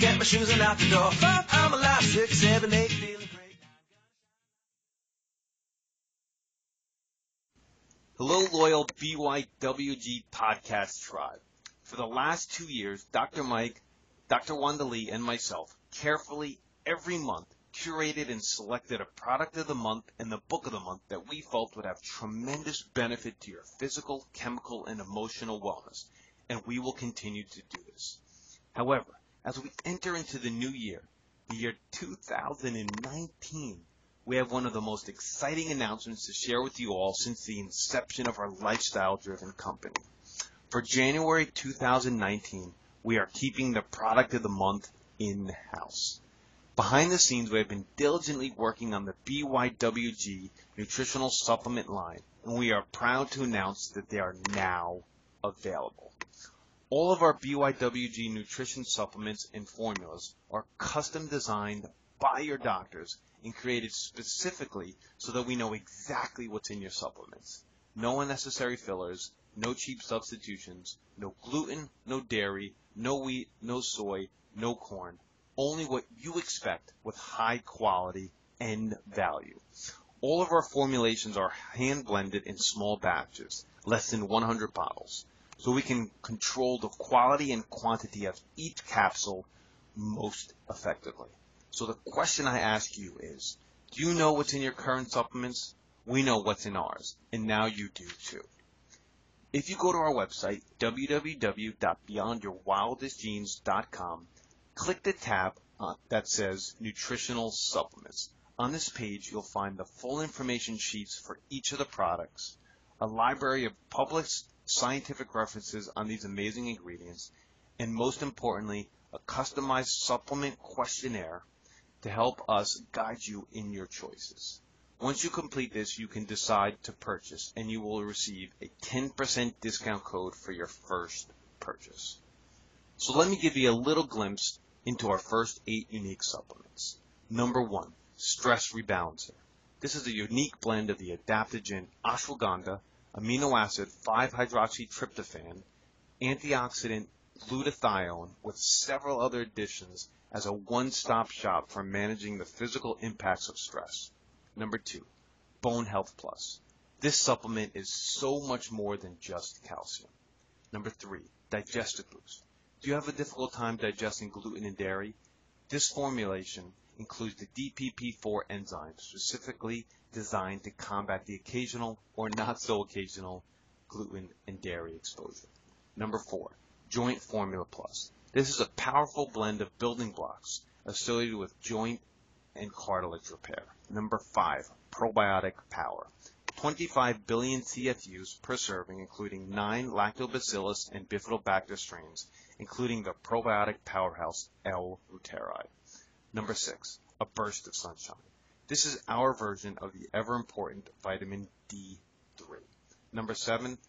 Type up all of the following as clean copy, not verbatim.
get my shoes and out the door. 5, I'm alive. 6, 7, 8, feeling great. Hello, loyal BYWG podcast tribe. For the last 2 years, Dr. Mike, Dr. Wanda Lee, and myself carefully every month curated and selected a product of the month and the book of the month that we felt would have tremendous benefit to your physical, chemical, and emotional wellness, and we will continue to do this. However, as we enter into the new year, the year 2019, we have one of the most exciting announcements to share with you all since the inception of our lifestyle-driven company. For January 2019, we are keeping the product of the month in-house. Behind the scenes, we have been diligently working on the BYWG nutritional supplement line, and we are proud to announce that they are now available. All of our BYWG nutrition supplements and formulas are custom designed by your doctors and created specifically so that we know exactly what's in your supplements. No unnecessary fillers, no cheap substitutions, no gluten, no dairy, no wheat, no soy, no corn. Only what you expect with high quality and value. All of our formulations are hand blended in small batches, less than 100 bottles, so we can control the quality and quantity of each capsule most effectively. So the question I ask you is, do you know what's in your current supplements? We know what's in ours, and now you do too. If you go to our website, www.beyondyourwildestgenes.com, click the tab that says Nutritional Supplements. On this page, you'll find the full information sheets for each of the products, a library of published scientific references on these amazing ingredients, and most importantly, a customized supplement questionnaire to help us guide you in your choices. Once you complete this, you can decide to purchase, and you will receive a 10% discount code for your first purchase. So let me give you a little glimpse into our first 8 unique supplements. Number 1, Stress Rebalancer. This is a unique blend of the adaptogen ashwagandha, amino acid 5-hydroxytryptophan, antioxidant glutathione with several other additions as a one-stop shop for managing the physical impacts of stress. Number 2, Bone Health Plus. This supplement is so much more than just calcium. Number 3, Digestive Boost. Do you have a difficult time digesting gluten and dairy? This formulation includes the DPP4 enzyme specifically designed to combat the occasional or not so occasional gluten and dairy exposure. Number 4, Joint Formula Plus. This is a powerful blend of building blocks associated with joint and cartilage repair. Number 5, Probiotic Power. 25 billion CFUs per serving, including 9 lactobacillus and bifidobacter strains, including the probiotic powerhouse L. reuteri. Number 6, A Burst of Sunshine. This is our version of the ever-important vitamin D3. Number 7,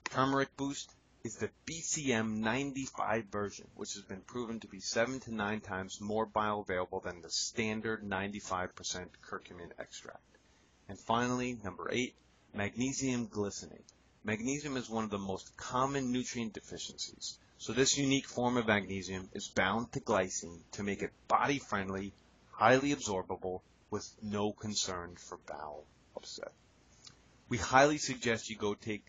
Turmeric Boost is the BCM 95 version, which has been proven to be 7 to 9 times more bioavailable than the standard 95% curcumin extract. And finally, number 8, Magnesium Glycinate. Magnesium is one of the most common nutrient deficiencies, so this unique form of magnesium is bound to glycine to make it body-friendly, highly absorbable, with no concern for bowel upset. We highly suggest you go take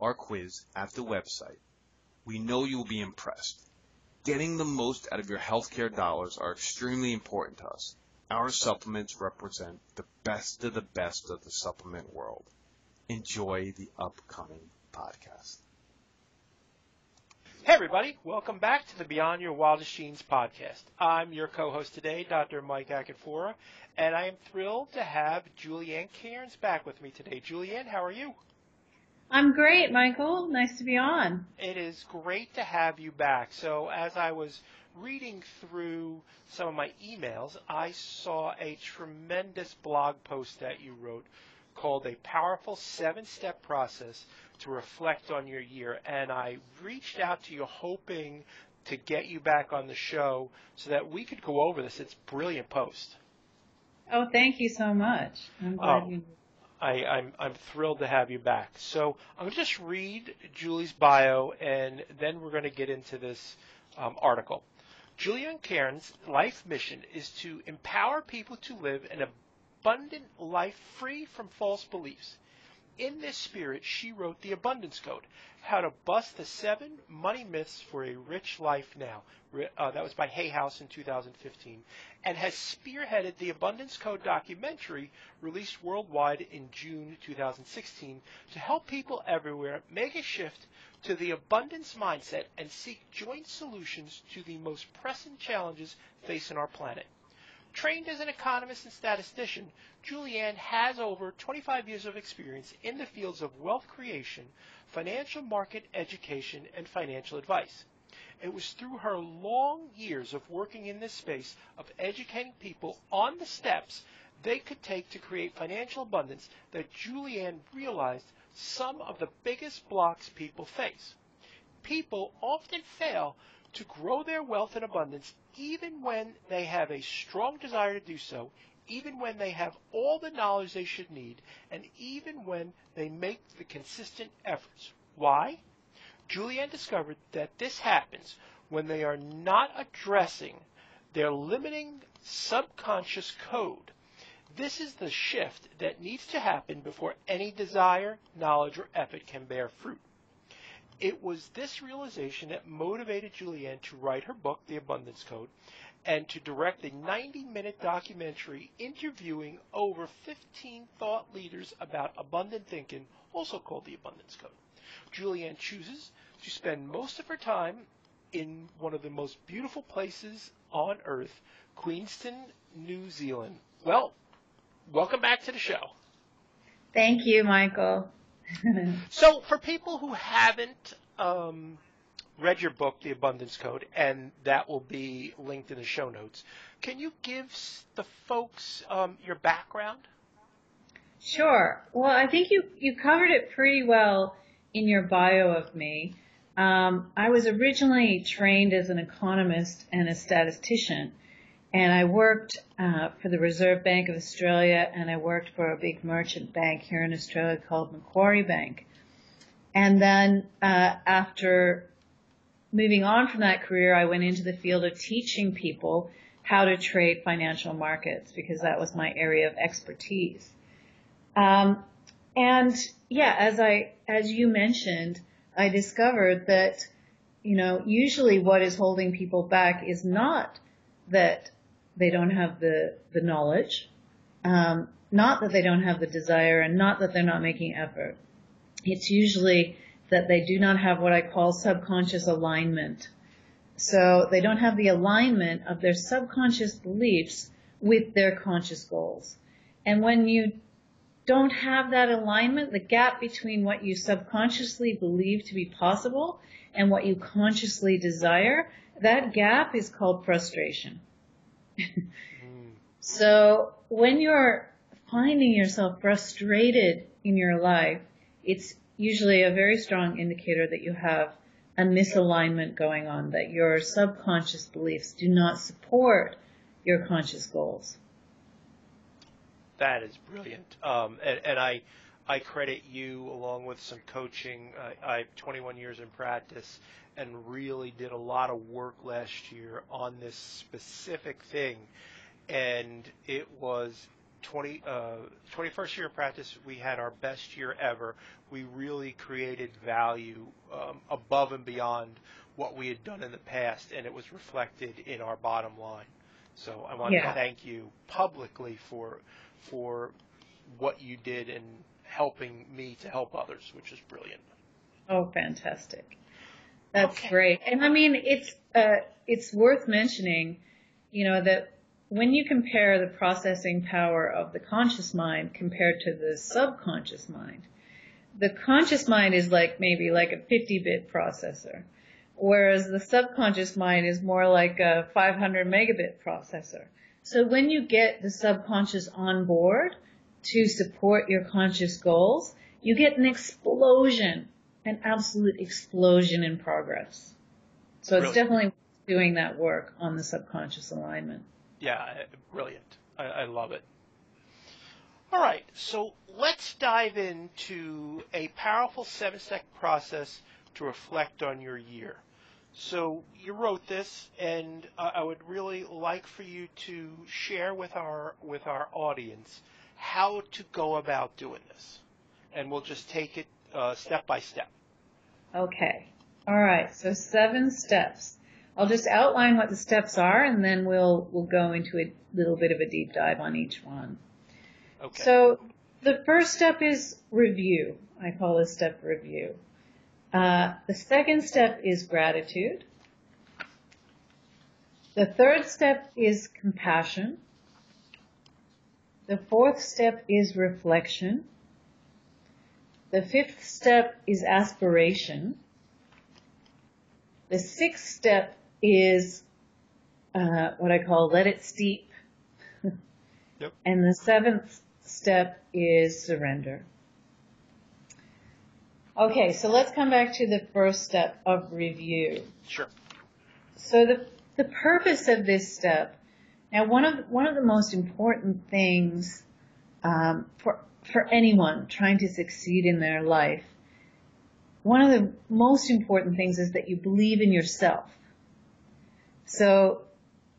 our quiz at the website. We know you will be impressed. Getting the most out of your healthcare dollars are extremely important to us. Our supplements represent the best of the supplement world. Enjoy the upcoming podcast. Hey everybody, welcome back to the Beyond Your Wildest Genes podcast. I'm your co-host today, Dr. Mike Akinfora, and I am thrilled to have Ann Cairns back with me today. Ann, how are you? I'm great, Michael. Nice to be on. It is great to have you back. So as I was reading through some of my emails, I saw a tremendous blog post that you wrote called A Powerful 7-Step Process to Reflect on Your Year. And I reached out to you hoping to get you back on the show so that we could go over this. It's a brilliant post. Oh, thank you so much. I'm glad you... I'm thrilled to have you back. So I'm going to just read Julie's bio, and then we're going to get into this article. Julianne Cairns' life mission is to empower people to live an abundant life free from false beliefs. In this spirit, she wrote The Abundance Code, How to Bust the 7 Money Myths for a Rich Life Now. That was by Hay House in 2015, and has spearheaded the Abundance Code documentary released worldwide in June 2016 to help people everywhere make a shift to the abundance mindset and seek joint solutions to the most pressing challenges facing our planet. Trained as an economist and statistician, Julianne has over 25 years of experience in the fields of wealth creation, financial market education, and financial advice. It was through her long years of working in this space of educating people on the steps they could take to create financial abundance that Julianne realized some of the biggest blocks people face. People often fail to grow their wealth and abundance even when they have a strong desire to do so, even when they have all the knowledge they should need, and even when they make the consistent efforts. Why? Julianne discovered that this happens when they are not addressing their limiting subconscious code. This is the shift that needs to happen before any desire, knowledge, or effort can bear fruit. It was this realization that motivated Julianne to write her book, The Abundance Code, and to direct a 90-minute documentary interviewing over 15 thought leaders about abundant thinking, also called The Abundance Code. Julianne chooses to spend most of her time in one of the most beautiful places on earth, Queenstown, New Zealand. Well, welcome back to the show. Thank you, Michael. So for people who haven't read your book, The Abundance Code, and that will be linked in the show notes, can you give the folks your background? Sure. Well, I think you covered it pretty well in your bio of me. I was originally trained as an economist and a statistician, and I worked for the Reserve Bank of Australia, and I worked for a big merchant bank here in Australia called Macquarie Bank. And then after moving on from that career, I went into the field of teaching people how to trade financial markets because that was my area of expertise. And yeah, as you mentioned, I discovered that, usually what is holding people back is not that they don't have the knowledge, not that they don't have the desire, and not that they're not making effort. It's usually that they do not have what I call subconscious alignment. So they don't have the alignment of their subconscious beliefs with their conscious goals. And when you don't have that alignment, the gap between what you subconsciously believe to be possible and what you consciously desire, that gap is called frustration. So when you're finding yourself frustrated in your life, it's usually a very strong indicator that you have a misalignment going on, that your subconscious beliefs do not support your conscious goals. That is brilliant. And I credit you, along with some coaching. I have 21 years in practice and really did a lot of work last year on this specific thing. And it was 21st year of practice. We had our best year ever. We really created value above and beyond what we had done in the past, and it was reflected in our bottom line. So I want to thank you publicly for what you did in helping me to help others, which is brilliant. Oh, fantastic. That's great. And I mean, it's worth mentioning, that when you compare the processing power of the conscious mind compared to the subconscious mind, the conscious mind is maybe like a 50-bit processor, whereas the subconscious mind is more like a 500 megabit processor. So when you get the subconscious on board to support your conscious goals, you get an explosion, an absolute explosion in progress. So it's definitely doing that work on the subconscious alignment. Yeah, brilliant. I love it. All right, so let's dive into a powerful 7-step process to reflect on your year. So you wrote this, and I would really like for you to share with our audience how to go about doing this, and we'll just take it step by step. Okay. All right. So 7 steps. I'll just outline what the steps are, and then we'll go into a little bit of a deep dive on each one. Okay. So the first step is review. I call this step review. The second step is gratitude. The third step is compassion. The fourth step is reflection. The fifth step is aspiration. The sixth step is what I call let it steep. Yep. And the seventh step is surrender. Okay, so let's come back to the first step of review. Sure. So the purpose of this step, now one of the most important things for anyone trying to succeed in their life, one of the most important things is that you believe in yourself. So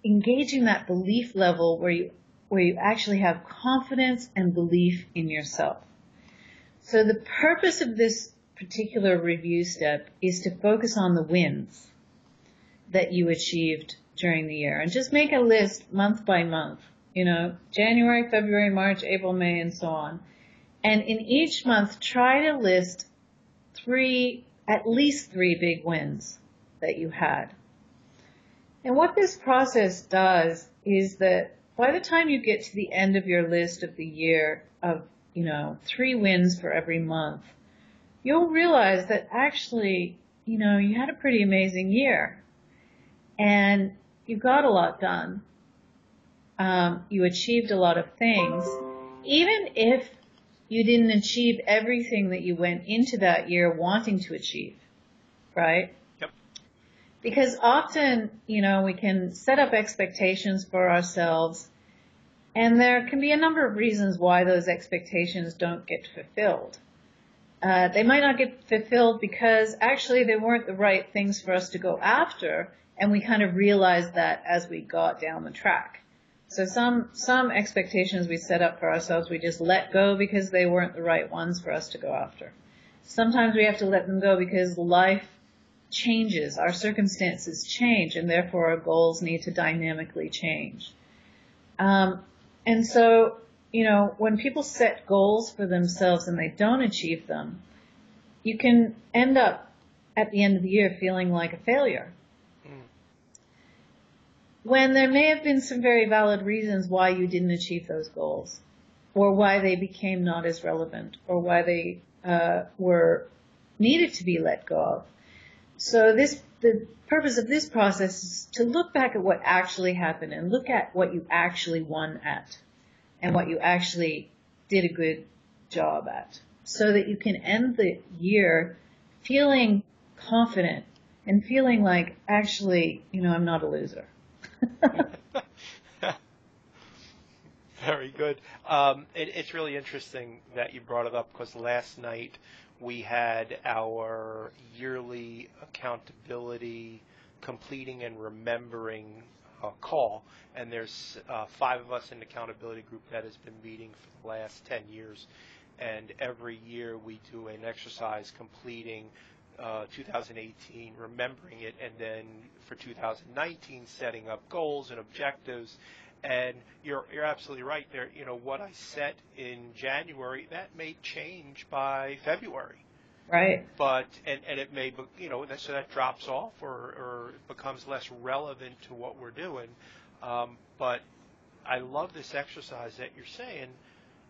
engaging that belief level where you actually have confidence and belief in yourself. So the purpose of this particular review step is to focus on the wins that you achieved during the year. And just make a list month by month, January, February, March, April, May, and so on. And in each month, try to list at least three big wins that you had. And what this process does is that by the time you get to the end of your list of the year of, 3 wins for every month, you'll realize that actually, you had a pretty amazing year. And you got a lot done. You achieved a lot of things. Even if you didn't achieve everything that you went into that year wanting to achieve, right? Yep. Because often, we can set up expectations for ourselves, and there can be a number of reasons why those expectations don't get fulfilled. They might not get fulfilled because actually they weren't the right things for us to go after, and we kind of realized that as we got down the track. So some expectations we set up for ourselves, we just let go because they weren't the right ones for us to go after. Sometimes we have to let them go because life changes, our circumstances change, and therefore our goals need to dynamically change. And so, when people set goals for themselves and they don't achieve them, you can end up at the end of the year feeling like a failure. When there may have been some very valid reasons why you didn't achieve those goals, or why they became not as relevant, or why they were needed to be let go of. So the purpose of this process is to look back at what actually happened and look at what you actually won at and what you actually did a good job at, so that you can end the year feeling confident and feeling like, actually, I'm not a loser. Very good. It's really interesting that you brought it up, because last night we had our yearly accountability completing and remembering call, and there's 5 of us in the accountability group that has been meeting for the last 10 years, and every year we do an exercise completing 2018, remembering it, and then for 2019 setting up goals and objectives. And you're absolutely right there. What I set in January, that may change by February. Right. But and it may, so that drops off or becomes less relevant to what we're doing. But I love this exercise that you're saying,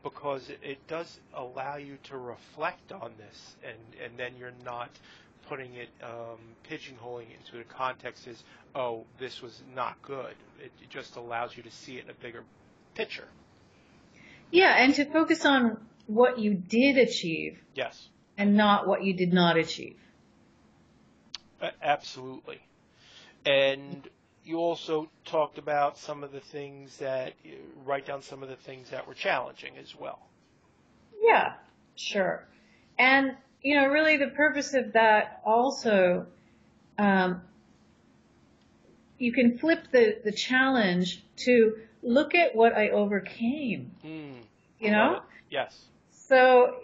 because it does allow you to reflect on this, and then you're not putting it, pigeonholing it into the context as, oh, this was not good. It just allows you to see it in a bigger picture. Yeah, and to focus on what you did achieve. Yes. And not what you did not achieve. Absolutely. And you also talked about some of the things that, write down some of the things that were challenging as well. Yeah, sure. And, really the purpose of that also you can flip the challenge to look at what I overcame. You know? Yes. So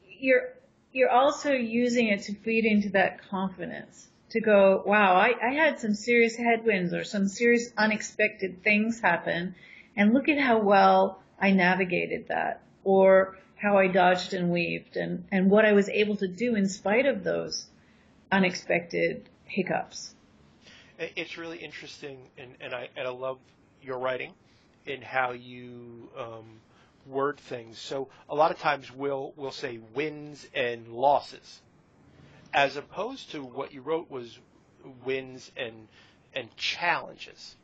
you're also using it to feed into that confidence. To go, wow, I had some serious headwinds or some serious unexpected things happen, and look at how well I navigated that, or how I dodged and weaved, and what I was able to do in spite of those unexpected hiccups. It's really interesting, and I love your writing in how you word things. So a lot of times we'll say wins and losses, as opposed to what you wrote was wins and challenges.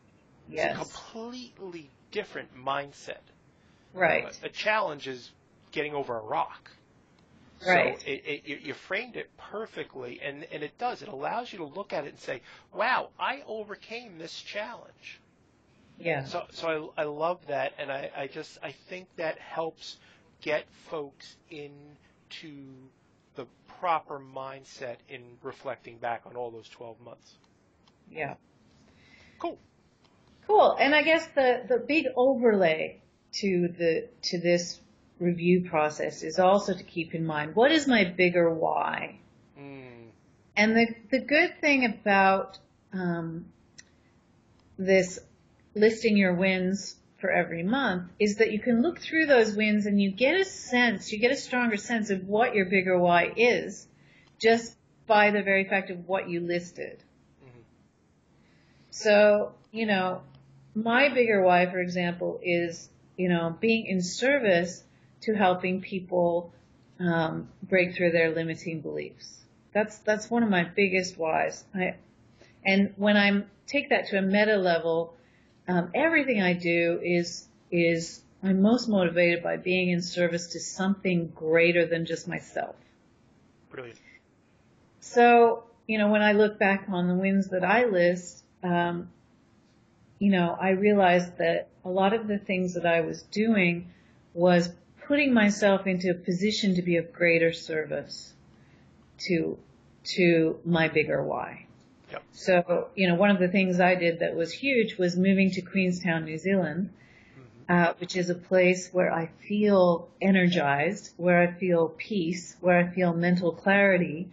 Yes. It's a completely different mindset. Right. A challenge is getting over a rock. Right. So you framed it perfectly, and it does. It allows you to look at it and say, wow, I overcame this challenge. Yeah. So I love that, and I think that helps get folks into the proper mindset in reflecting back on all those 12 months. Yeah. Cool. And I guess the big overlay to this review process is also to keep in mind, what is my bigger why? And the good thing about this listing your wins for every month is that you can look through those wins and you get a stronger sense of what your bigger why is just by the very fact of what you listed. So, my bigger why, for example, is, being in service to helping people break through their limiting beliefs. That's one of my biggest whys. And when I take that to a meta level, everything I do is I'm most motivated by being in service to something greater than just myself. Brilliant. So, when I look back on the wins that I list, I realized that a lot of the things that I was doing was putting myself into a position to be of greater service to my bigger why. Yep. So, one of the things I did that was huge was moving to Queenstown, New Zealand, which is a place where I feel energized, where I feel peace, where I feel mental clarity,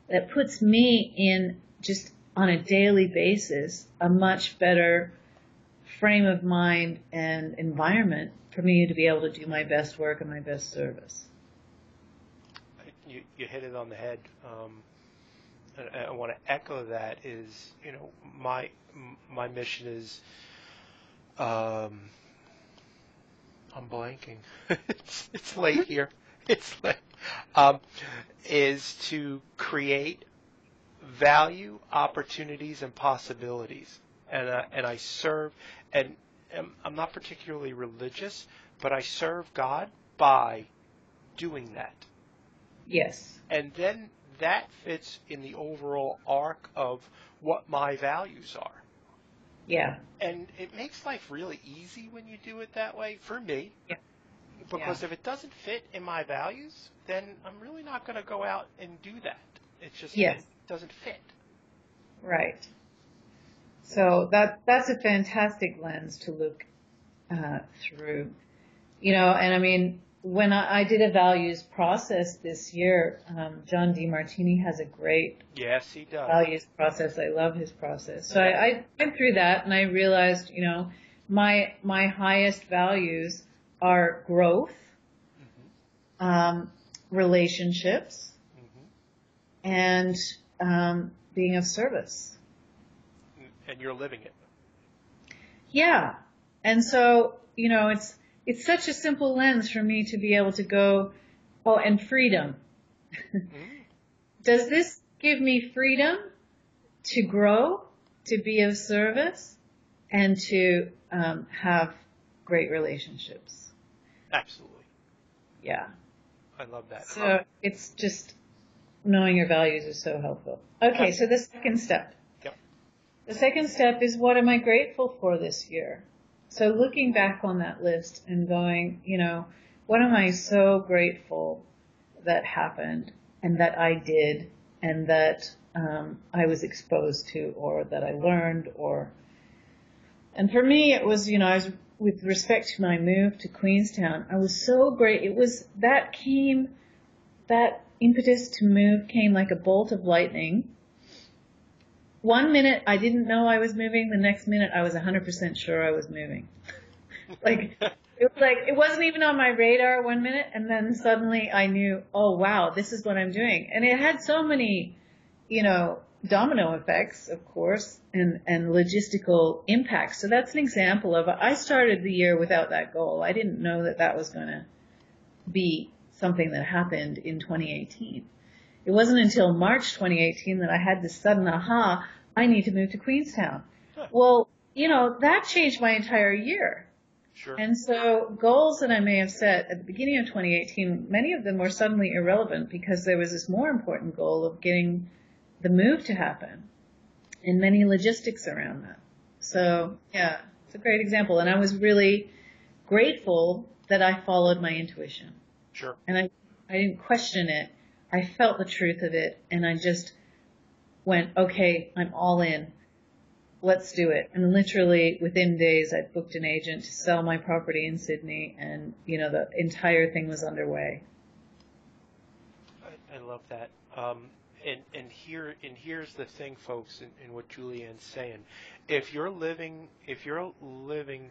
that puts me in just on a daily basis a much better frame of mind and environment for me to be able to do my best work and my best service. You hit it on the head. And I want to echo that is, my mission is, I'm blanking. It's late here. It's late. Is to create value, opportunities, and possibilities. And I serve, and I'm not particularly religious, but I serve God by doing that. Yes. And then that fits in the overall arc of what my values are. Yeah. And it makes life really easy when you do it that way, for me. Yeah. Because if it doesn't fit in my values, then I'm really not going to go out and do that. It's just, yes. It doesn't fit. Right. So that's a fantastic lens to look through. And I mean, when I did a values process this year, John DeMartini has a great yes, he does. values process. I love his process. So I went through that and I realized, my highest values are growth, relationships, and being of service. And you're living it. Yeah. And so, it's such a simple lens for me to be able to go, and freedom. Does this give me freedom to grow, to be of service, and to have great relationships? Absolutely. Yeah. I love that. So it's just knowing your values is so helpful. Okay, so the second step. Yep. The second step is, what am I grateful for this year? So looking back on that list and going, what am I so grateful that happened and that I did and that I was exposed to, or that I learned, or, And for me, it was, I was, with respect to my move to Queenstown, I was so great. That impetus to move came like a bolt of lightning. One minute I didn't know I was moving. The next minute I was 100% sure I was moving. It wasn't even on my radar 1 minute, and then suddenly I knew, oh wow, this is what I'm doing. And it had so many, domino effects, of course, and logistical impacts. So that's an example of, I started the year without that goal. I didn't know that was going to be something that happened in 2018. It wasn't until March 2018 that I had this sudden aha, I need to move to Queenstown. Huh. Well, that changed my entire year. Sure. And so goals that I may have set at the beginning of 2018, many of them were suddenly irrelevant because there was this more important goal of getting the move to happen and many logistics around that. So, yeah, it's a great example. And I was really grateful that I followed my intuition. Sure. And I didn't question it. I felt the truth of it, and I just went, okay, I'm all in. Let's do it. And literally within days, I booked an agent to sell my property in Sydney, and, the entire thing was underway. I love that. And here's the thing, folks, in what Julianne's saying. If you're living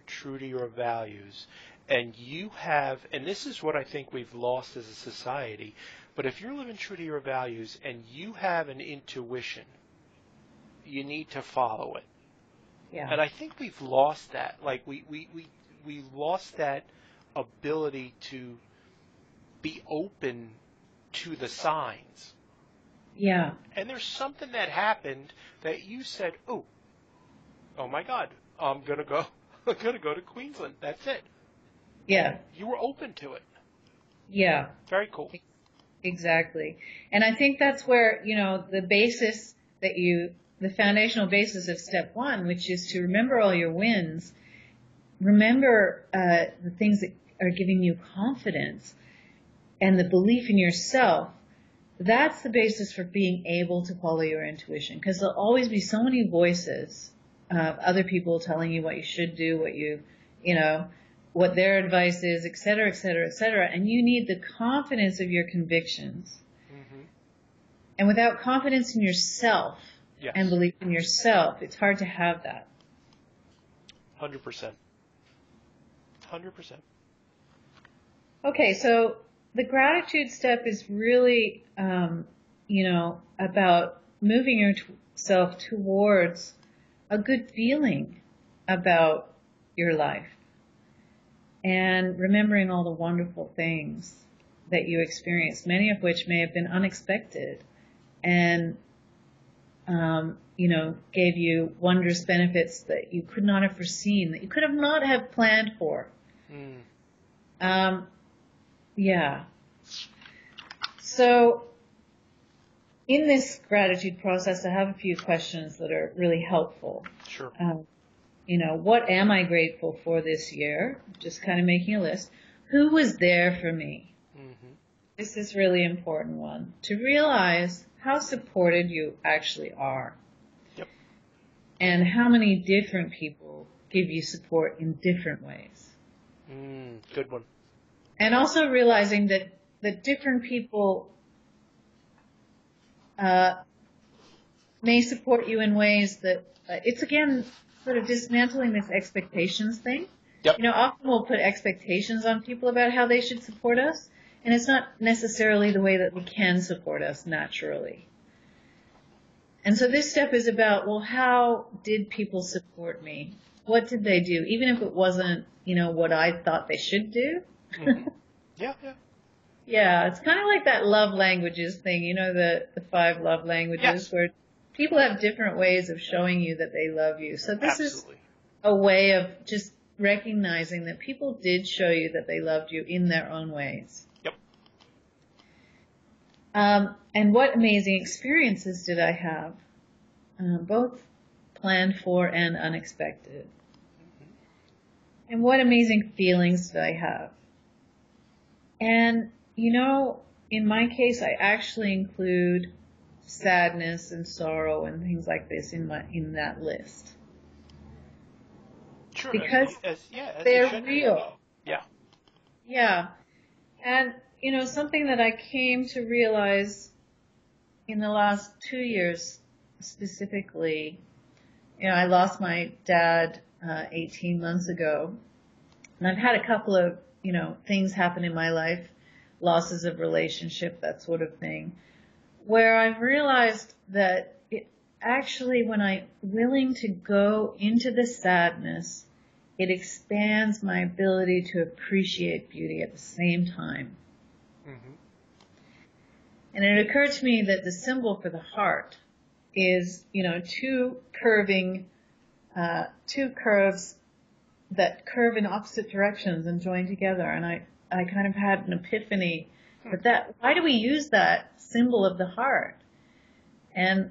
true to your values, and you have, and this is what I think we've lost as a society, but if you're living true to your values and you have an intuition, you need to follow it. Yeah. And I think we've lost that. Like we lost that ability to be open to the signs. Yeah. And there's something that happened that you said, oh my God, I'm gonna go to Queensland. That's it. Yeah. You were open to it. Yeah. Very cool. Exactly. And I think that's where, the foundational basis of step one, which is to remember all your wins, remember the things that are giving you confidence and the belief in yourself. That's the basis for being able to follow your intuition, because there'll always be so many voices of other people telling you what you should do, what their advice is, et cetera, et cetera, et cetera. And you need the confidence of your convictions. Mm-hmm. And without confidence in yourself, yes, and belief in yourself, it's hard to have that. 100%. 100%. Okay, so the gratitude step is really, about moving yourself towards a good feeling about your life and remembering all the wonderful things that you experienced, many of which may have been unexpected and, gave you wondrous benefits that you could not have foreseen, that you could have not have planned for. Yeah. So in this gratitude process, I have a few questions that are really helpful. Sure. What am I grateful for this year? Just kind of making a list. Who was there for me? Mm-hmm. This is a really important one. To realize how supported you actually are. Yep. And how many different people give you support in different ways. Good one. And also realizing that different people may support you in ways that it's again sort of dismantling this expectations thing. Yep. Often we'll put expectations on people about how they should support us, and it's not necessarily the way that they can support us naturally. And so this step is about, well, how did people support me? What did they do? Even if it wasn't, what I thought they should do. Mm-hmm. Yeah. Yeah, it's kind of like that love languages thing, the 5 love languages, yes, where people have different ways of showing you that they love you. So this Absolutely. Is a way of just recognizing that people did show you that they loved you in their own ways. Yep. And what amazing experiences did I have, both planned for and unexpected. Mm-hmm. And what amazing feelings did I have. And, in my case, I actually include sadness and sorrow and things like this in that list. Sure. because As it they're should be. real. Yeah. Yeah. And, something that I came to realize in the last 2 years specifically, I lost my dad 18 months ago, and I've had a couple of, things happen in my life, losses of relationship, that sort of thing, where I've realized that it actually, when I'm willing to go into the sadness, it expands my ability to appreciate beauty at the same time. Mm-hmm. And it occurred to me that the symbol for the heart is, two curves that curve in opposite directions and join together. And I kind of had an epiphany that why do we use that symbol of the heart? And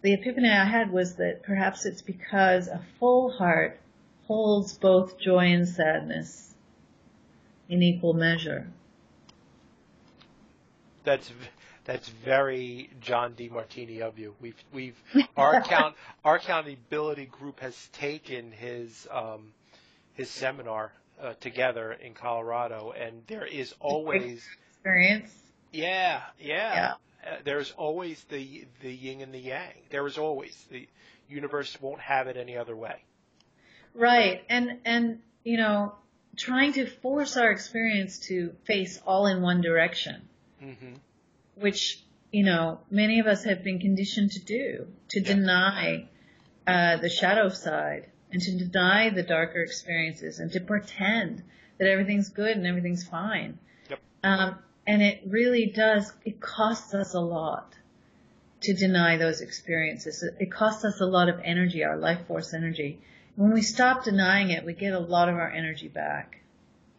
the epiphany I had was that perhaps it's because a full heart holds both joy and sadness in equal measure. That's very John DeMartini of you. We've our accountability group has taken his seminar together in Colorado, and there is always experience. Yeah. There's always the yin and the yang. There is always the universe won't have it any other way. Right, and trying to force our experience to face all in one direction. Mm-hmm. Which, many of us have been conditioned to do, to deny the shadow side and to deny the darker experiences and to pretend that everything's good and everything's fine. Yep. And it really does, it costs us a lot to deny those experiences. It costs us a lot of energy, our life force energy. When we stop denying it, we get a lot of our energy back.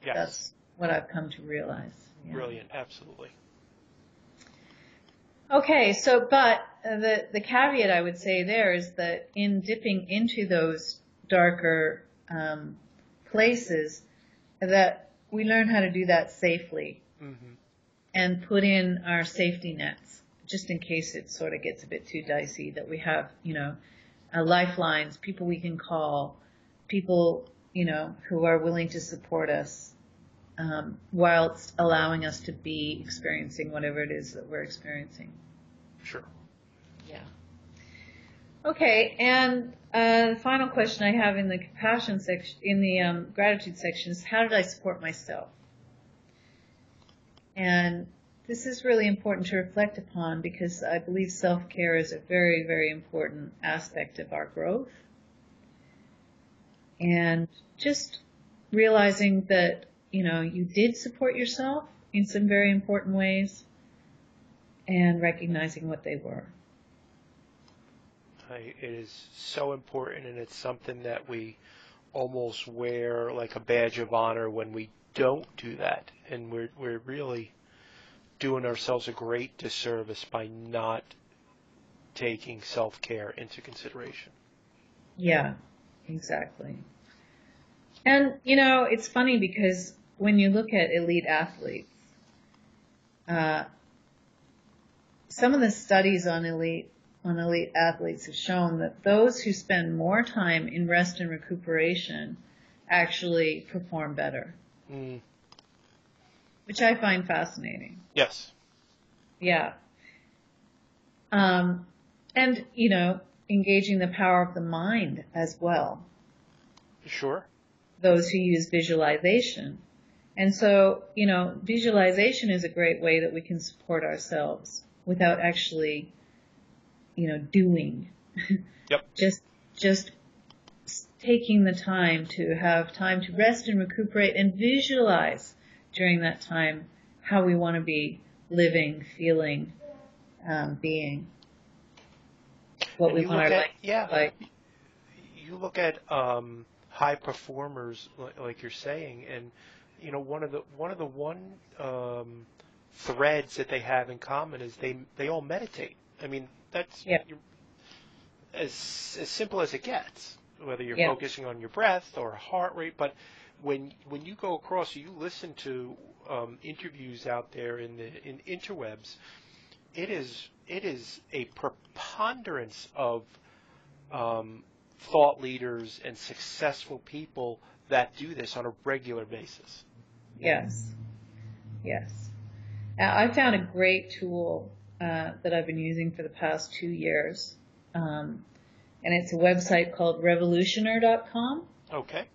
Yes. That's what I've come to realize. Yeah. Brilliant, absolutely. Okay, but the caveat I would say there is that in dipping into those darker places, that we learn how to do that safely and put in our safety nets, just in case it sort of gets a bit too dicey, that we have, lifelines, people we can call, people, who are willing to support us, whilst allowing us to be experiencing whatever it is that we're experiencing. Sure. Yeah. Okay, and the final question I have in the compassion section, in the gratitude section, is how did I support myself? And this is really important to reflect upon because I believe self-care is a very, very important aspect of our growth. And just realizing that, you did support yourself in some very important ways and recognizing what they were. It is so important, and it's something that we almost wear like a badge of honor when we don't do that. And we're really doing ourselves a great disservice by not taking self-care into consideration. Yeah, exactly. And, it's funny because when you look at elite athletes, some of the studies on elite athletes have shown that those who spend more time in rest and recuperation actually perform better. Which I find fascinating. Yes. Yeah. And, engaging the power of the mind as well. Sure. Those who use visualization. And so, visualization is a great way that we can support ourselves without actually, doing. Yep. Just taking the time to have time to rest and recuperate and visualize during that time how we want to be living, feeling, being. What we want our life to look like. You look at high performers, like you're saying, and one of the threads that they have in common is they all meditate. I mean, that's as simple as it gets. Whether you're focusing on your breath or heart rate, but when you go across, you listen to interviews out there in interwebs. It is a preponderance of thought leaders and successful people that do this on a regular basis. Yes. Yes. I found a great tool that I've been using for the past 2 years. And it's a website called revolutioner.com. Okay.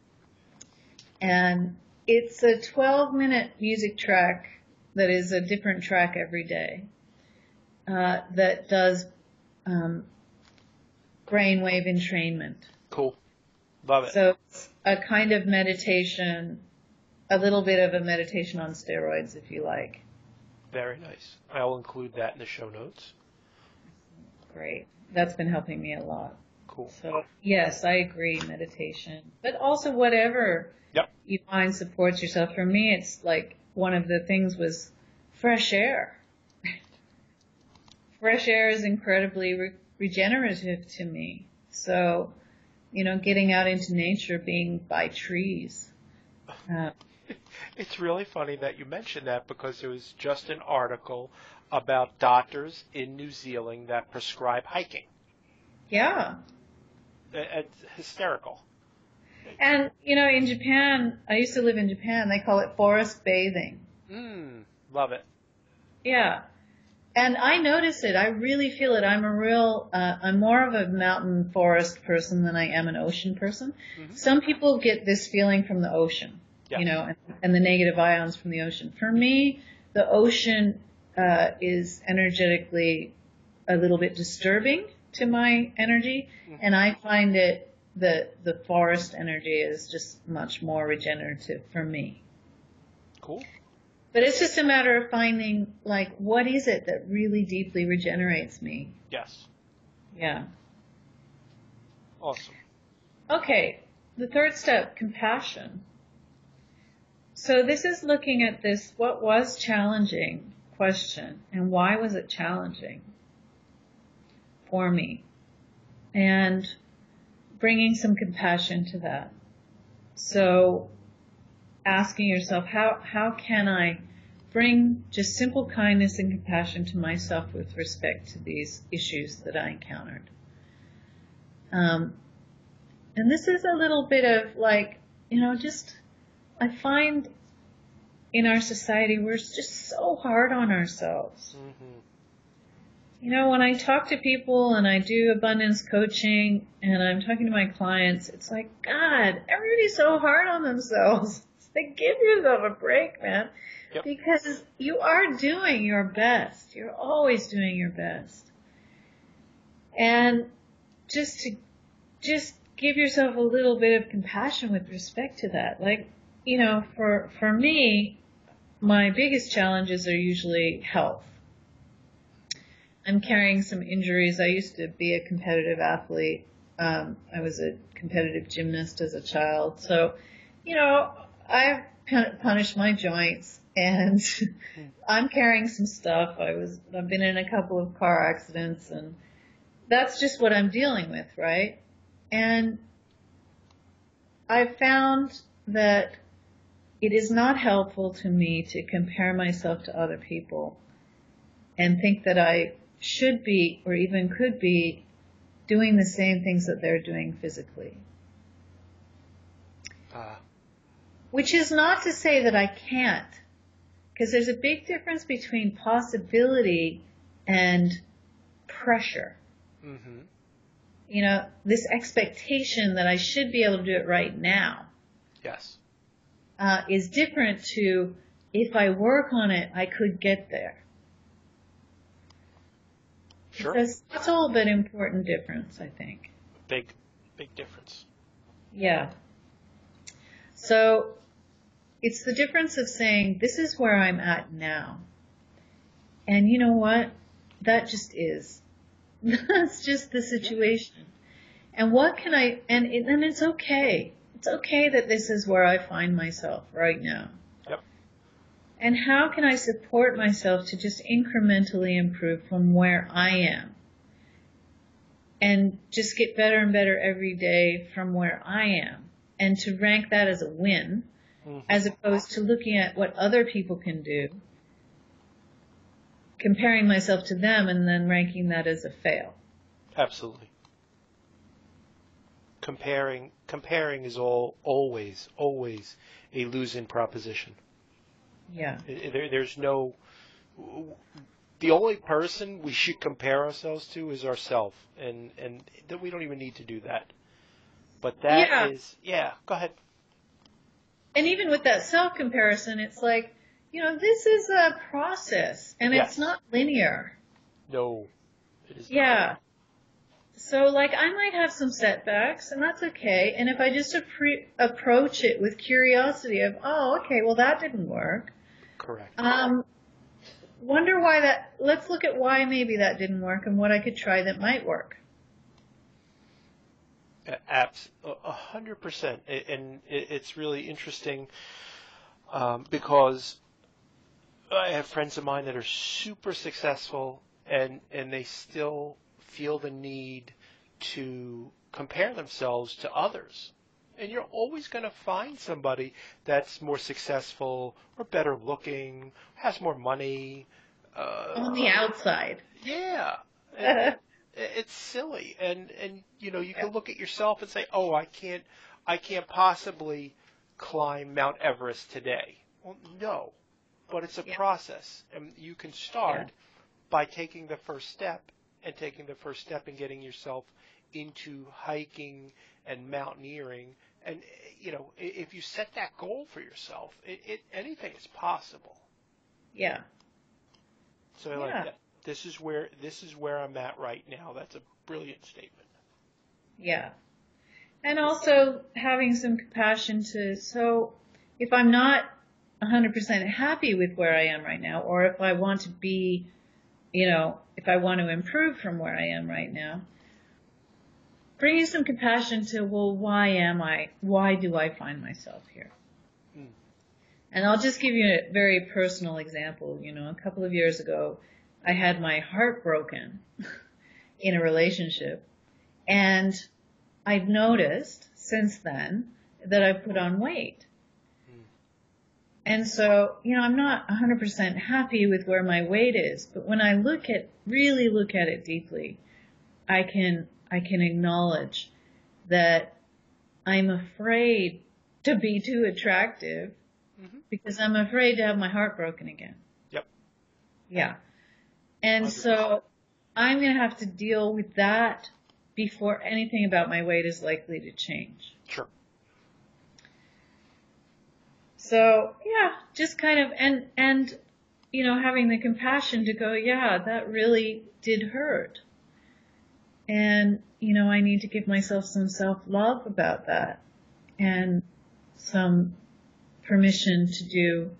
And it's a 12-minute music track that is a different track every day that does brainwave entrainment. Cool. Love it. So it's a kind of meditation, a little bit of a meditation on steroids, if you like. Very nice. I'll include that in the show notes. Great. That's been helping me a lot. Cool. So, yes, I agree, meditation. But also whatever you find supports yourself. For me, it's like one of the things was fresh air. Fresh air is incredibly regenerative to me. So, getting out into nature, being by trees. It's really funny that you mentioned that because there was just an article about doctors in New Zealand that prescribe hiking. Yeah. It's hysterical. And, in Japan, I used to live in Japan, they call it forest bathing. Love it. Yeah. And I notice it. I really feel it. I'm more of a mountain forest person than I am an ocean person. Mm-hmm. Some people get this feeling from the ocean, and the negative ions from the ocean. For me, the ocean is energetically a little bit disturbing to my energy, and I find the forest energy is just much more regenerative for me. Cool. But it's just a matter of finding, what is it that really deeply regenerates me? Yes. Yeah. Awesome. Okay, the third step, compassion. So this is looking at this, what was challenging question, and why was it challenging for me? And bringing some compassion to that. So asking yourself, how can I bring just simple kindness and compassion to myself with respect to these issues that I encountered? And this is a little bit of I find in our society we're just so hard on ourselves. Mm-hmm. When I talk to people and I do abundance coaching and I'm talking to my clients, it's like, God, everybody's so hard on themselves. Like, give yourself a break, man. Yep. Because you are doing your best. You're always doing your best. And just give yourself a little bit of compassion with respect to that. For me, my biggest challenges are usually health. I'm carrying some injuries. I used to be a competitive athlete. I was a competitive gymnast as a child. So, I've punished my joints, and I'm carrying some stuff. I've been in a couple of car accidents, and that's just what I'm dealing with, right? And I've found that it is not helpful to me to compare myself to other people and think that I should be, or even could be, doing the same things that they're doing physically. Which is not to say that I can't, because there's a big difference between possibility and pressure. Mm-hmm. This expectation that I should be able to do it right now. Yes. Is different to, if I work on it, I could get there. Sure. That's all but important difference, I think. Big difference. Yeah. So it's the difference of saying, this is where I'm at now. And you know what? That just is. That's just the situation. And what can and it's okay. It's okay that this is where I find myself right now. Yep. And how can I support myself to just incrementally improve from where I am? And just get better and better every day from where I am. And to rank that as a win, as opposed to looking at what other people can do, comparing myself to them, and then ranking that as a fail. Absolutely. comparing is always a losing proposition. Yeah. There's no. The only person we should compare ourselves to is ourselves, and that we don't even need to do that. But that is, go ahead. And even with that self-comparison, it's like, this is a process, and it's not linear. No, it is not. Yeah. So, like, I might have some setbacks, and that's okay. And if I just approach it with curiosity of, okay, well, that didn't work. Correct. Wonder why let's look at why maybe that didn't work and what I could try that might work. 100%. And it's really interesting because I have friends of mine that are super successful and they still feel the need to compare themselves to others. And you're always going to find somebody that's more successful or better looking, has more money. On the outside. Yeah. It's silly. And you can look at yourself and say, I can't possibly climb Mount Everest today. Well, no. But it's a process. And you can start by taking the first step and getting yourself into hiking and mountaineering. And, if you set that goal for yourself, anything is possible. Yeah. So I like that. This is where I'm at right now. That's a brilliant statement. Yeah. And also having some compassion so if I'm not 100% happy with where I am right now, or if I want to be, if I want to improve from where I am right now, bringing some compassion to, well, why do I find myself here? And I'll just give you a very personal example. A couple of years ago, I had my heart broken in a relationship, and I've noticed since then that I've put on weight. And so, I'm not 100% happy with where my weight is, but when I really look at it deeply, I can acknowledge that I'm afraid to be too attractive because I'm afraid to have my heart broken again. Yep. Yeah. And 100%. So I'm going to have to deal with that before anything about my weight is likely to change. Sure. So, just kind of, and having the compassion to go, that really did hurt. And, I need to give myself some self-love about that and some permission to do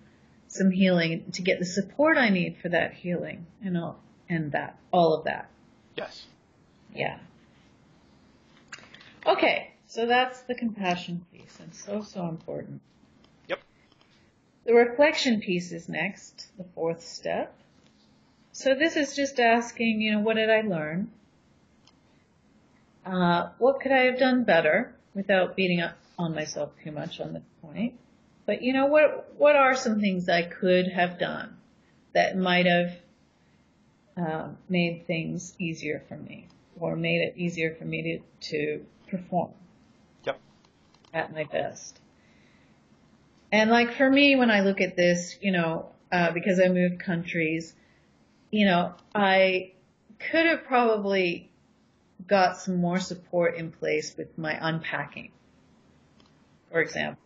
some healing, to get the support I need for that healing and all of that. Yes. Yeah. Okay, so that's the compassion piece, and so important. Yep. The reflection piece is next, the fourth step. So this is just asking, what did I learn? What could I have done better without beating up on myself too much on the point? But what are some things I could have done that might have made things easier for me, or made it easier for me to perform at my best? And like for me, when I look at this, because I moved countries, I could have probably got some more support in place with my unpacking, for example.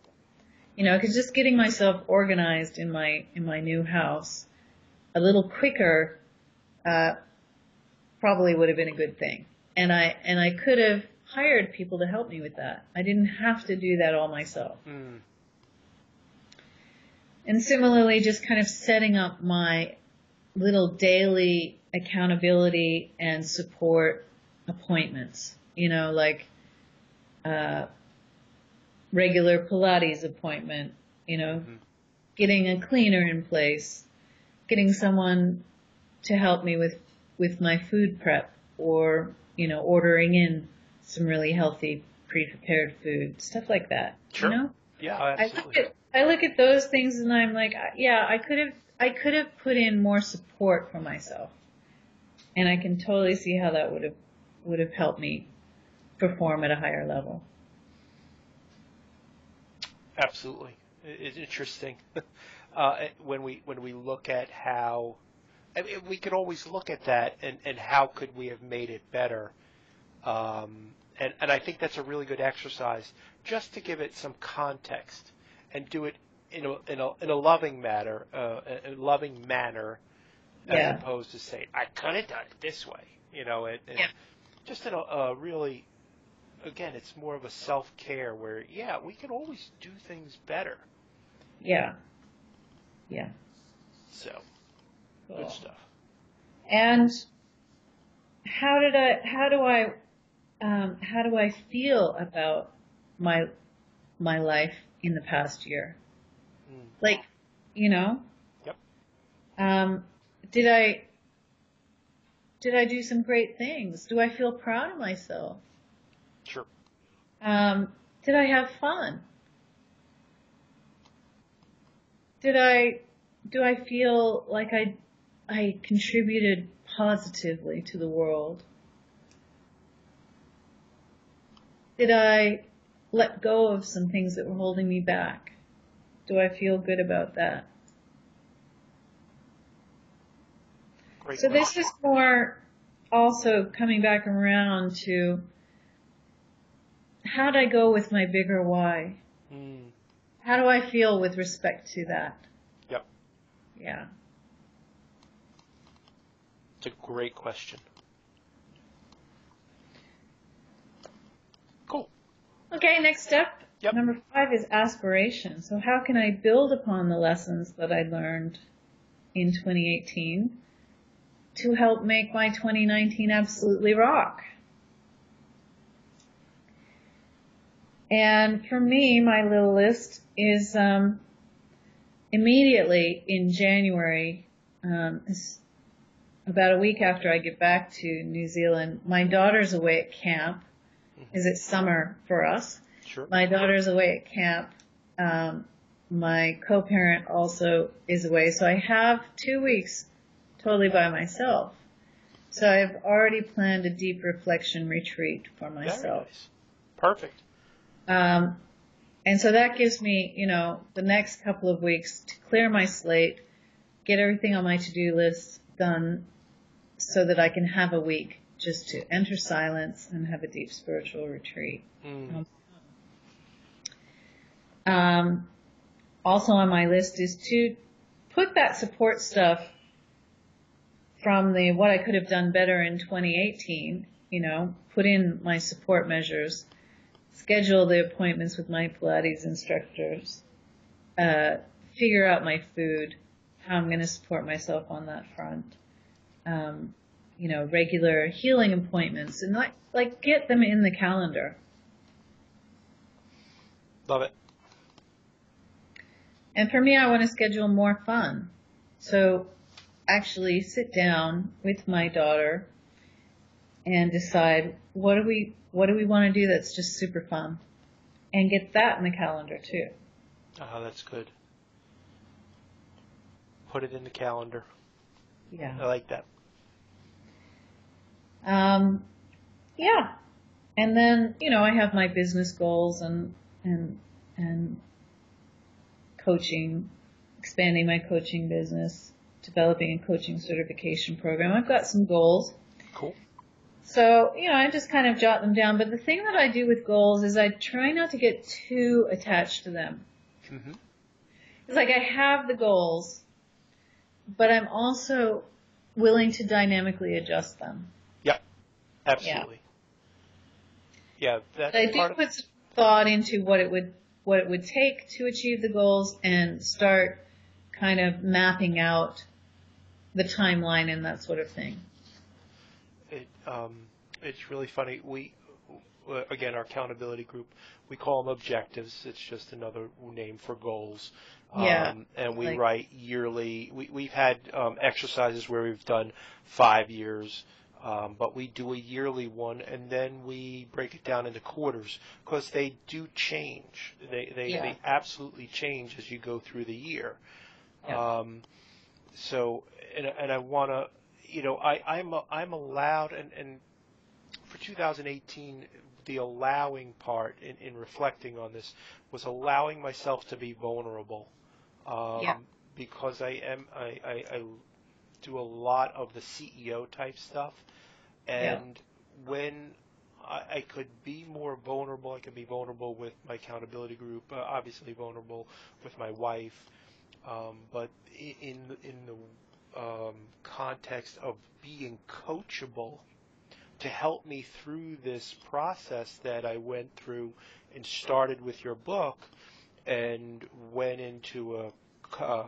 Because just getting myself organized in my new house a little quicker probably would have been a good thing. And I could have hired people to help me with that. I didn't have to do that all myself. And similarly, just kind of setting up my little daily accountability and support appointments, like regular Pilates appointment, getting a cleaner in place, getting someone to help me with my food prep, or, ordering in some really healthy pre-prepared food, stuff like that. Sure. Yeah, absolutely. I look at those things and I'm like, I could have put in more support for myself. And I can totally see how that would have helped me perform at a higher level. Absolutely. It's interesting. When we look at how, I mean, we could always look at that and how could we have made it better. And I think that's a really good exercise just to give it some context and do it in a loving manner, as opposed to saying, I could have done it this way, just in a really, again, it's more of a self-care where, we can always do things better. Yeah. So, Cool. Good stuff. And how do I feel about my life in the past year? Like, Yep. Did I do some great things? Do I feel proud of myself? Sure. Did I have fun? Do I feel like I contributed positively to the world? Did I let go of some things that were holding me back? Do I feel good about that? Great So question. this is more also coming back around to how'd I go with my bigger why? How do I feel with respect to that? Yep. Yeah. It's a great question. Cool. Okay, next step. Yep. Number 5 is aspiration. So how can I build upon the lessons that I learned in 2018 to help make my 2019 absolutely rock? And for me, my little list is immediately in January, about a week after I get back to New Zealand, my daughter's away at camp, because it's summer for us. Sure. My daughter's away at camp. My co-parent also is away, so I have 2 weeks totally by myself. So I've already planned a deep reflection retreat for myself. Very nice. Perfect. And so that gives me, the next couple of weeks to clear my slate, get everything on my to-do list done so that I can have a week just to enter silence and have a deep spiritual retreat. Also on my list is to put that support stuff from the what I could have done better in 2018, put in my support measures, schedule the appointments with my Pilates instructors, figure out my food, how I'm going to support myself on that front, regular healing appointments, and like get them in the calendar. Love it. And for me, I want to schedule more fun. So actually sit down with my daughter and decide what do we want to do that's just super fun, and get that in the calendar too. Oh, that's good. Put it in the calendar. Yeah. I like that. Yeah. And then, I have my business goals and coaching, expanding my coaching business, developing a coaching certification program. I've got some goals. Cool. So, I just kind of jot them down. But the thing that I do with goals is I try not to get too attached to them. Mm-hmm. It's like I have the goals, but I'm also willing to dynamically adjust them. Yep. Absolutely. Yeah. That's I do put some thought into what it would take to achieve the goals and start kind of mapping out the timeline and that sort of thing. It's really funny. We, again, our accountability group, we call them objectives. It's just another name for goals. And we write yearly. We've had exercises where we've done 5 years, but we do a yearly one, and then we break it down into quarters because they do change. They absolutely change as you go through the year. Yeah. So, and I want to, I'm allowed, and for 2018, the allowing part in reflecting on this was allowing myself to be vulnerable. Yeah. Because I do a lot of the CEO type stuff, and when I could be more vulnerable, I could be vulnerable with my accountability group, obviously vulnerable with my wife, but in the context of being coachable to help me through this process that I went through and started with your book and went into a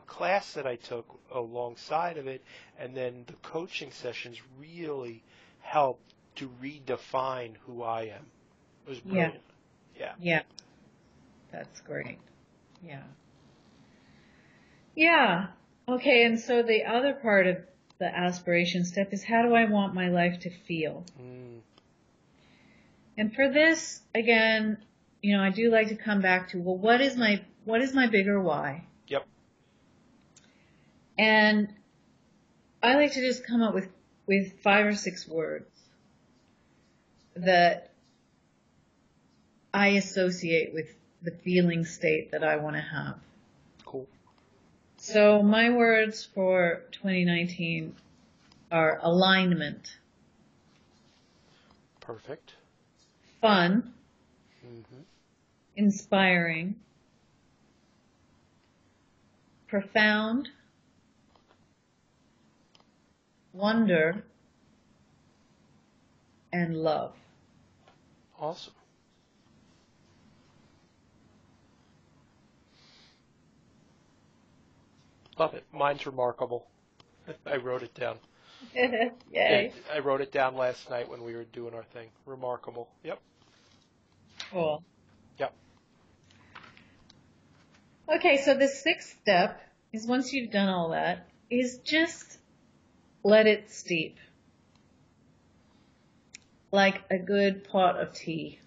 class that I took alongside of it, and then the coaching sessions really helped to redefine who I am. It was brilliant. Yeah. Yeah. That's great. Yeah. Yeah. Okay, and so the other part of the aspiration step is, how do I want my life to feel? And for this, again, I do like to come back to, well, what is my bigger why? Yep. And I like to just come up with 5 or 6 words that I associate with the feeling state that I want to have. Cool. So my words for 2019 are alignment, Perfect. fun, Mm-hmm. inspiring, profound, wonder, and love. Awesome. Love it. Mine's remarkable. I wrote it down. Yay. I wrote it down last night when we were doing our thing. Remarkable. Yep. Cool. Yep. Okay, so the 6th step is, once you've done all that, is just let it steep. Like a good pot of tea.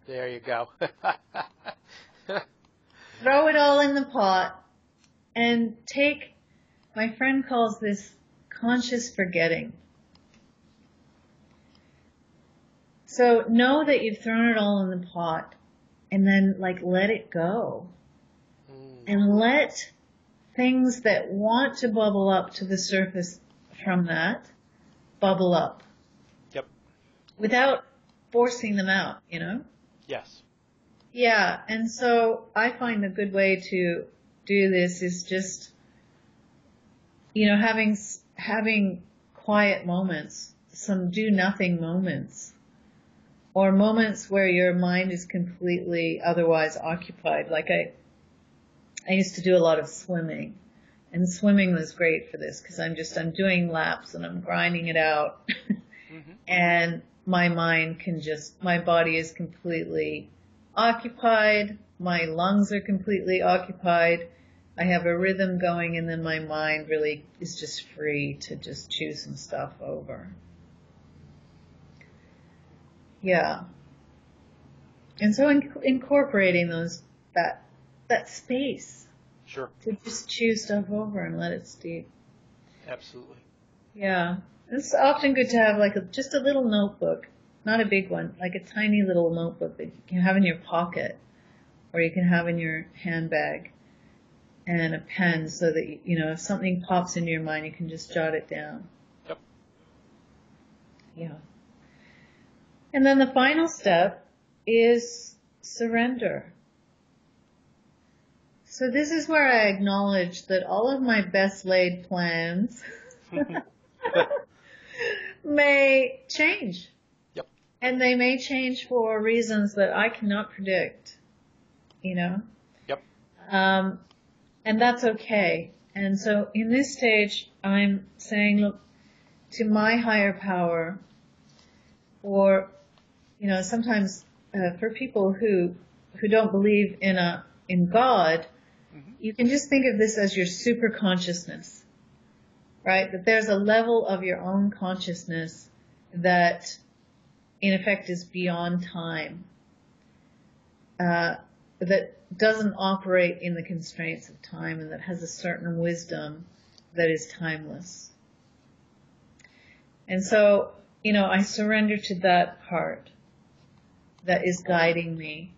There you go. Throw it all in the pot and take, my friend calls this conscious forgetting. So know that you've thrown it all in the pot and then let it go. And let things that want to bubble up to the surface from that bubble up. Yep. Without forcing them out, Yes. Yeah, and so I find a good way to do this is just, having quiet moments, some do nothing moments, or moments where your mind is completely otherwise occupied. Like I used to do a lot of swimming, and swimming was great for this because I'm doing laps and I'm grinding it out, Mm-hmm. and my body is completely occupied, my lungs are completely occupied, I have a rhythm going, and then my mind really is just free to just chew some stuff over. Yeah. And so incorporating that space. Sure. To just chew stuff over and let it steep. Absolutely. Yeah. It's often good to have just a little notebook, not a big one, like a tiny little notebook that you can have in your pocket or you can have in your handbag, and a pen so that, if something pops into your mind, you can just jot it down. Yep. Yeah. And then the final step is surrender. So this is where I acknowledge that all of my best laid plans may change. Yep. And they may change for reasons that I cannot predict, Yep. And that's okay. And so in this stage, I'm saying, look, to my higher power, or, sometimes for people who don't believe in God, Mm-hmm. you can just think of this as your super consciousness, right? That there's a level of your own consciousness that, in effect, is beyond time, that doesn't operate in the constraints of time, and that has a certain wisdom that is timeless. And so, I surrender to that part. that is guiding me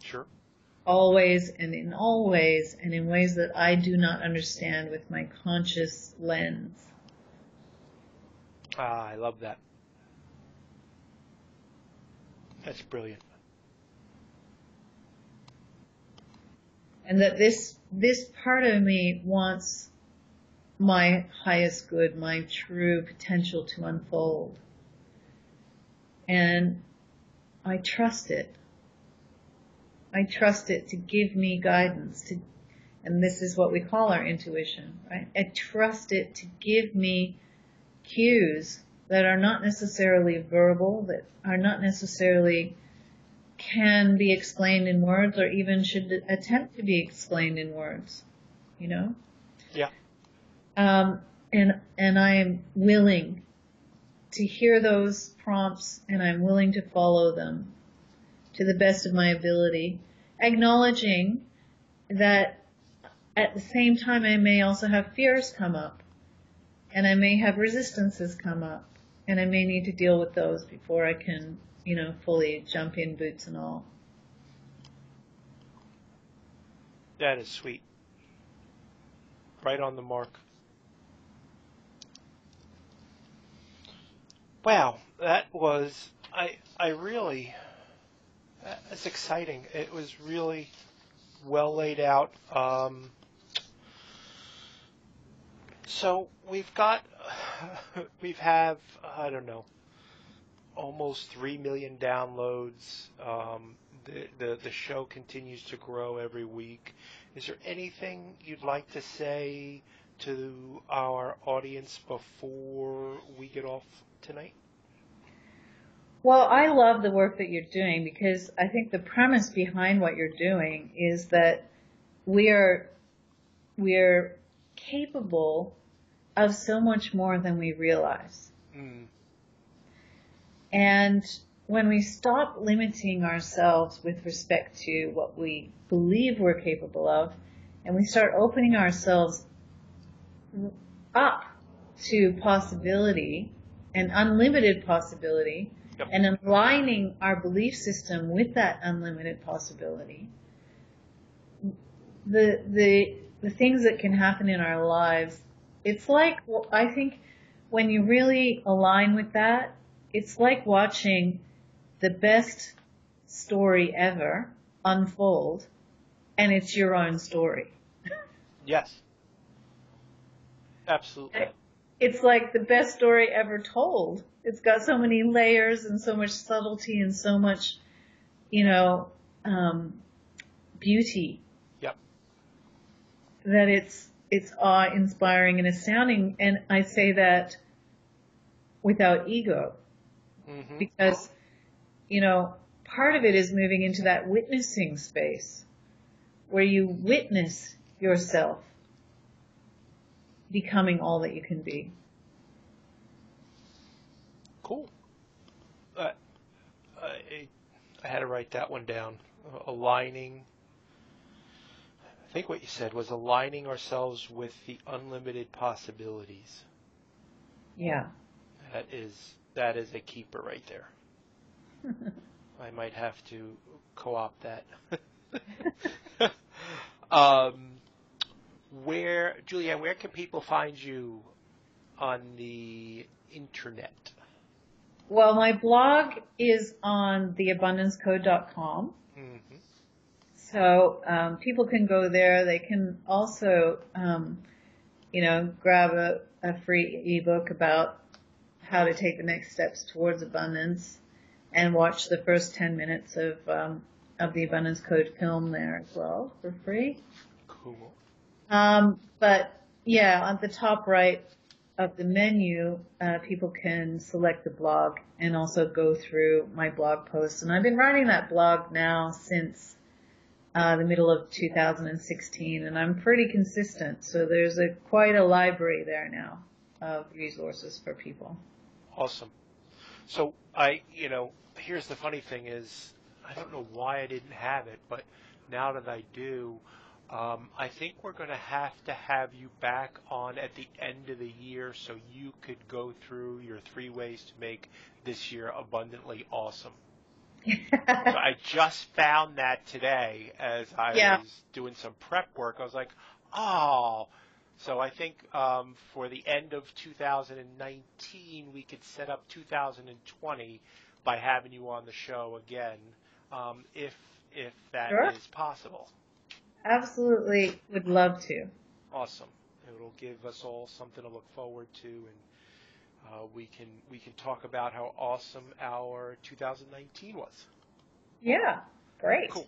Sure. always and in all ways and in ways that I do not understand with my conscious lens. Ah, I love that. That's brilliant. And that this part of me wants my highest good, my true potential to unfold. And I trust it. I trust it to give me guidance, and this is what we call our intuition, right? I trust it to give me cues that are not necessarily verbal, that are not necessarily can be explained in words or even should attempt to be explained in words, you know? Yeah. And I am willing to hear those prompts, and I'm willing to follow them to the best of my ability, acknowledging that at the same time I may also have fears come up, and I may have resistances come up, and I may need to deal with those before I can, fully jump in, boots and all. That is sweet. Right on the mark. Wow, that was, I really, that's exciting. It was really well laid out. So we have, I don't know, almost 3 million downloads. The show continues to grow every week. Is there anything you'd like to say to our audience before we get off tonight? Well, I love the work that you're doing because I think the premise behind what you're doing is that we're capable of so much more than we realize. Mm. And when we stop limiting ourselves with respect to what we believe we're capable of, and we start opening ourselves up to possibility and unlimited possibility, Yep. and aligning our belief system with that unlimited possibility, the things that can happen in our lives, it's like, I think when you really align with that, it's like watching the best story ever unfold, and it's your own story. Yes. Absolutely. It's like the best story ever told. It's got so many layers and so much subtlety and so much, beauty. Yep. That it's awe-inspiring and astounding. And I say that without ego. Mm-hmm. Because, part of it is moving into that witnessing space where you witness yourself becoming all that you can be. Cool. I had to write that one down. Aligning. I think what you said was aligning ourselves with the unlimited possibilities. Yeah. That is a keeper right there. I might have to co-opt that. Julianne, where can people find you on the internet? Well, my blog is on theabundancecode.com. Mm-hmm. So people can go there. They can also, grab a free ebook about how to take the next steps towards abundance, and watch the first 10 minutes of the Abundance Code film there as well for free. Cool. But yeah, on the top right of the menu, people can select the blog and also go through my blog posts. And I've been writing that blog now since the middle of 2016, and I'm pretty consistent. So there's quite a library there now of resources for people. Awesome. So here's the funny thing is, I don't know why I didn't have it, but now that I do, I think we're going to have you back on at the end of the year so you could go through your 3 ways to make this year abundantly awesome. So I just found that today as I was doing some prep work. I was like, oh. So I think for the end of 2019, we could set up 2020 by having you on the show again, if that is possible. Absolutely, would love to. Awesome. It'll give us all something to look forward to, and we can talk about how awesome our 2019 was. Yeah, great. Cool.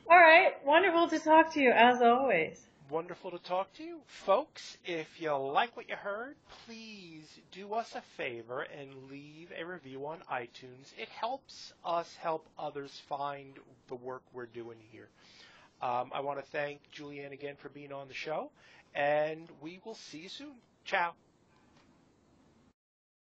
All right, wonderful to talk to you as always. Wonderful to talk to you. Folks, if you like what you heard, please do us a favor and leave a review on iTunes. It helps us help others find the work we're doing here. I want to thank Julianne again for being on the show, and we will see you soon. Ciao.